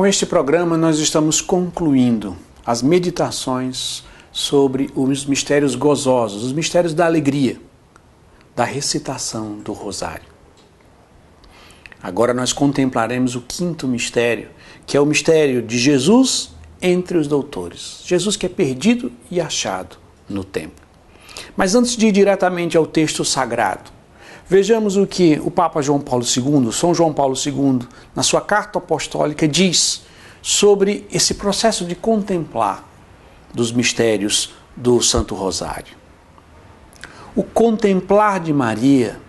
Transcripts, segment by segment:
Com este programa nós estamos concluindo as meditações sobre os mistérios gozosos, os mistérios da alegria, da recitação do rosário. Agora nós contemplaremos o quinto mistério, que é o mistério de Jesus entre os doutores. Jesus que é perdido e achado no templo. Mas antes de ir diretamente ao texto sagrado, vejamos o que o Papa João Paulo II, São João Paulo II, na sua carta apostólica, diz sobre esse processo de contemplar dos mistérios do Santo Rosário. O contemplar de Maria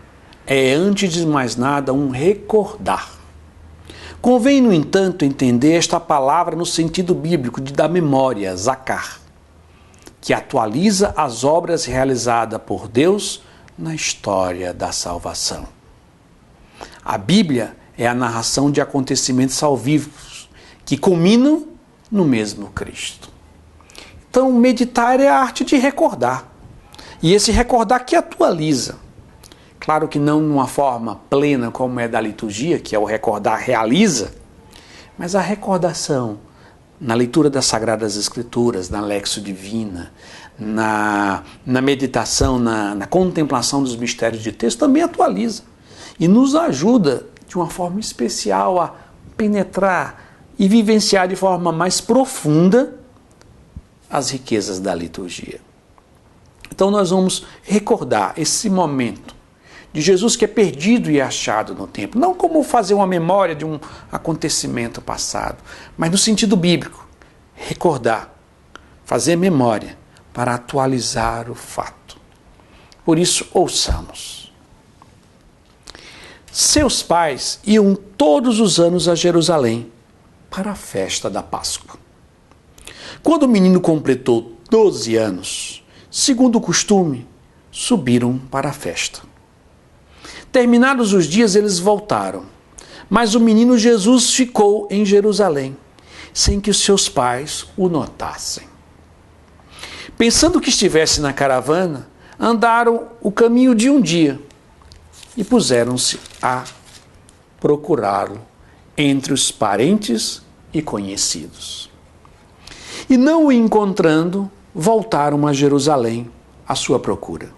é, antes de mais nada, um recordar. Convém, no entanto, entender esta palavra no sentido bíblico da memória, zakar, que atualiza as obras realizadas por Deus na história da salvação. A Bíblia é a narração de acontecimentos salvíficos que culminam no mesmo Cristo. Então, meditar é a arte de recordar. E esse recordar que atualiza. Claro que não numa forma plena como é da liturgia, que é o recordar realiza, mas a recordação na leitura das Sagradas Escrituras, na Lexio Divina, na meditação, na contemplação dos mistérios de texto, também atualiza e nos ajuda de uma forma especial a penetrar e vivenciar de forma mais profunda as riquezas da liturgia. Então nós vamos recordar esse momento de Jesus que é perdido e achado no templo, não como fazer uma memória de um acontecimento passado, mas no sentido bíblico, recordar, fazer memória para atualizar o fato. Por isso, ouçamos. Seus pais iam todos os anos a Jerusalém para a festa da Páscoa. Quando o menino completou 12 anos, segundo o costume, subiram para a festa. Terminados os dias, eles voltaram, mas o menino Jesus ficou em Jerusalém, sem que os seus pais o notassem. Pensando que estivesse na caravana, andaram o caminho de um dia e puseram-se a procurá-lo entre os parentes e conhecidos. E não o encontrando, voltaram a Jerusalém à sua procura.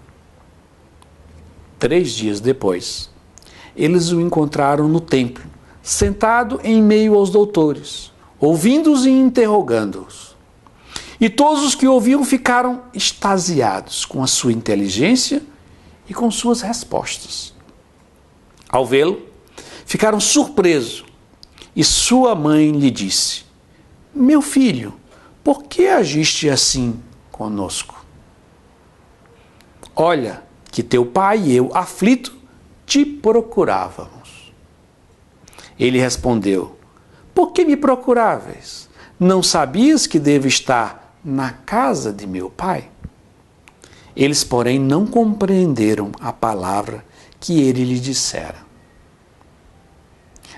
3 dias depois, eles o encontraram no templo, sentado em meio aos doutores, ouvindo-os e interrogando-os. E todos os que ouviam ficaram extasiados com a sua inteligência e com suas respostas. Ao vê-lo, ficaram surpresos, e sua mãe lhe disse: "Meu filho, por que agiste assim conosco? Olha, que teu pai e eu, aflito, te procurávamos." Ele respondeu: "Por que me procuráveis? Não sabias que devo estar na casa de meu pai?" Eles, porém, não compreenderam a palavra que ele lhe dissera.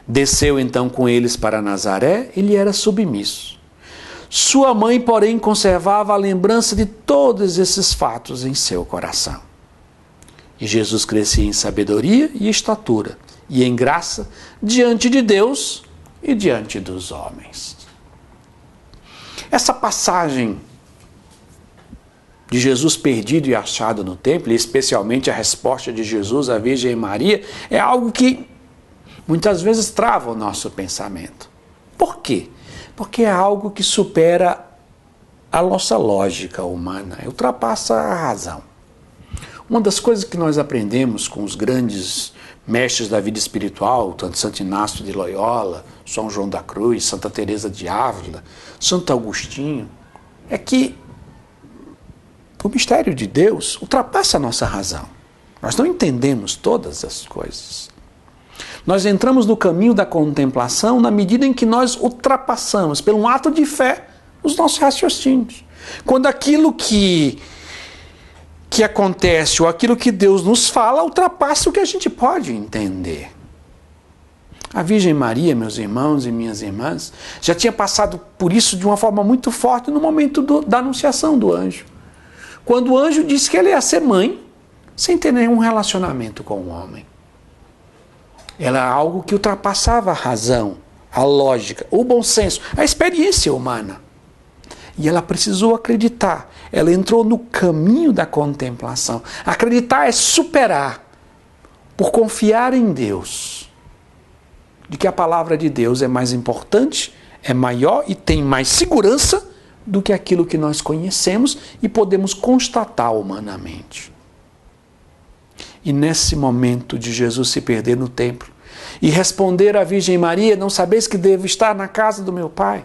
Desceu então com eles para Nazaré e lhe era submisso. Sua mãe, porém, conservava a lembrança de todos esses fatos em seu coração. E Jesus crescia em sabedoria e estatura, e em graça, diante de Deus e diante dos homens. Essa passagem de Jesus perdido e achado no templo, e especialmente a resposta de Jesus à Virgem Maria, é algo que muitas vezes trava o nosso pensamento. Por quê? Porque é algo que supera a nossa lógica humana, ultrapassa a razão. Uma das coisas que nós aprendemos com os grandes mestres da vida espiritual, tanto Santo Inácio de Loyola, São João da Cruz, Santa Teresa de Ávila, Santo Agostinho, é que o mistério de Deus ultrapassa a nossa razão. Nós não entendemos todas as coisas. Nós entramos no caminho da contemplação na medida em que nós ultrapassamos, pelo um ato de fé, os nossos raciocínios. Quando aquilo que acontece ou aquilo que Deus nos fala ultrapassa o que a gente pode entender. A Virgem Maria, meus irmãos e minhas irmãs, já tinha passado por isso de uma forma muito forte no momento da anunciação do anjo. Quando o anjo disse que ela ia ser mãe, sem ter nenhum relacionamento com o homem. Era algo que ultrapassava a razão, a lógica, o bom senso, a experiência humana. E ela precisou acreditar. Ela entrou no caminho da contemplação. Acreditar é superar, por confiar em Deus, de que a palavra de Deus é mais importante, é maior e tem mais segurança do que aquilo que nós conhecemos e podemos constatar humanamente. E nesse momento de Jesus se perder no templo e responder à Virgem Maria, não sabeis que devo estar na casa do meu Pai?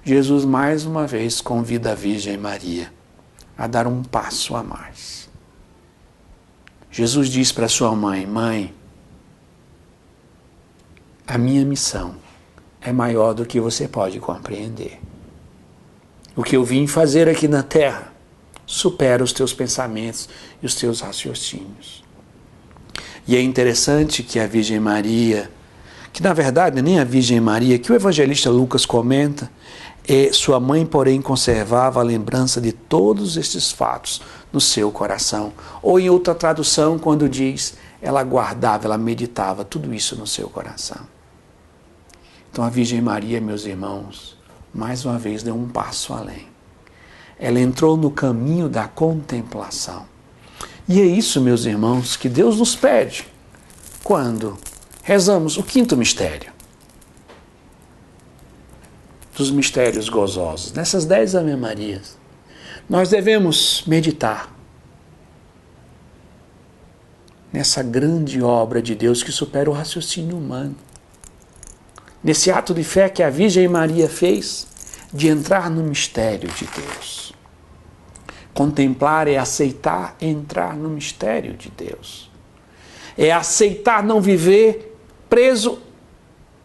Jesus mais uma vez convida a Virgem Maria a dar um passo a mais. Jesus diz para sua mãe: mãe, a minha missão é maior do que você pode compreender. O que eu vim fazer aqui na terra supera os teus pensamentos e os teus raciocínios. E é interessante que a Virgem Maria, que na verdade nem a Virgem Maria, que o evangelista Lucas comenta, sua mãe, porém, conservava a lembrança de todos estes fatos no seu coração. Ou em outra tradução, quando diz, ela guardava, ela meditava tudo isso no seu coração. Então a Virgem Maria, meus irmãos, mais uma vez deu um passo além. Ela entrou no caminho da contemplação. E é isso, meus irmãos, que Deus nos pede quando rezamos o quinto mistério dos mistérios gozosos. Nessas 10 Ave-Marias, nós devemos meditar nessa grande obra de Deus que supera o raciocínio humano. Nesse ato de fé que a Virgem Maria fez de entrar no mistério de Deus. Contemplar é aceitar entrar no mistério de Deus. É aceitar não viver preso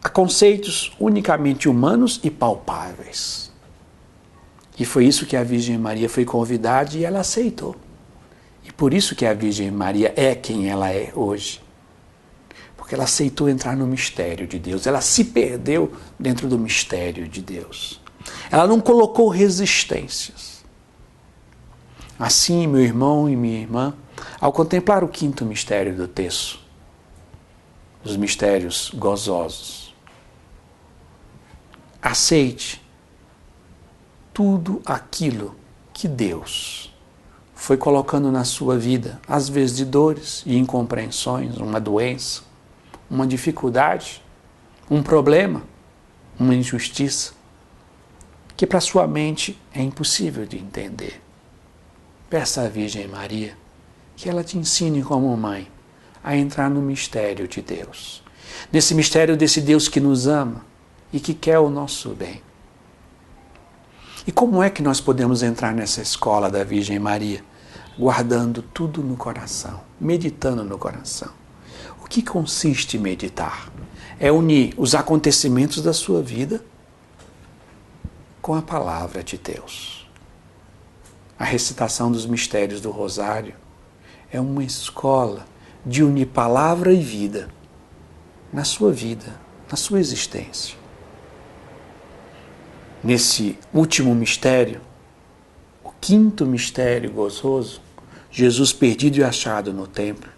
a conceitos unicamente humanos e palpáveis. E foi isso que a Virgem Maria foi convidada e ela aceitou. E por isso que a Virgem Maria é quem ela é hoje. Porque ela aceitou entrar no mistério de Deus. Ela se perdeu dentro do mistério de Deus. Ela não colocou resistências. Assim, meu irmão e minha irmã, ao contemplar o quinto mistério do texto, os mistérios gozosos, aceite tudo aquilo que Deus foi colocando na sua vida, às vezes de dores e incompreensões, uma doença, uma dificuldade, um problema, uma injustiça, que para sua mente é impossível de entender. Peça à Virgem Maria que ela te ensine como mãe a entrar no mistério de Deus. Nesse mistério desse Deus que nos ama e que quer o nosso bem. E como é que nós podemos entrar nessa escola da Virgem Maria? Guardando tudo no coração, meditando no coração. O que consiste meditar? É unir os acontecimentos da sua vida com a palavra de Deus. A recitação dos mistérios do Rosário é uma escola de unir palavra e vida na sua vida, na sua existência. Nesse último mistério, o quinto mistério gozoso, Jesus perdido e achado no templo,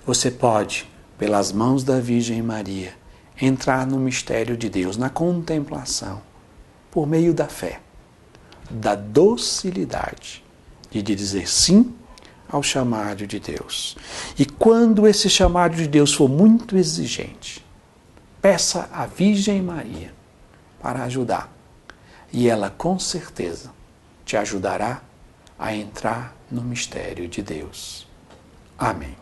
você pode, pelas mãos da Virgem Maria, entrar no mistério de Deus, na contemplação, por meio da fé, da docilidade de dizer sim ao chamado de Deus. E quando esse chamado de Deus for muito exigente, peça à Virgem Maria para ajudar. E ela, com certeza, te ajudará a entrar no mistério de Deus. Amém.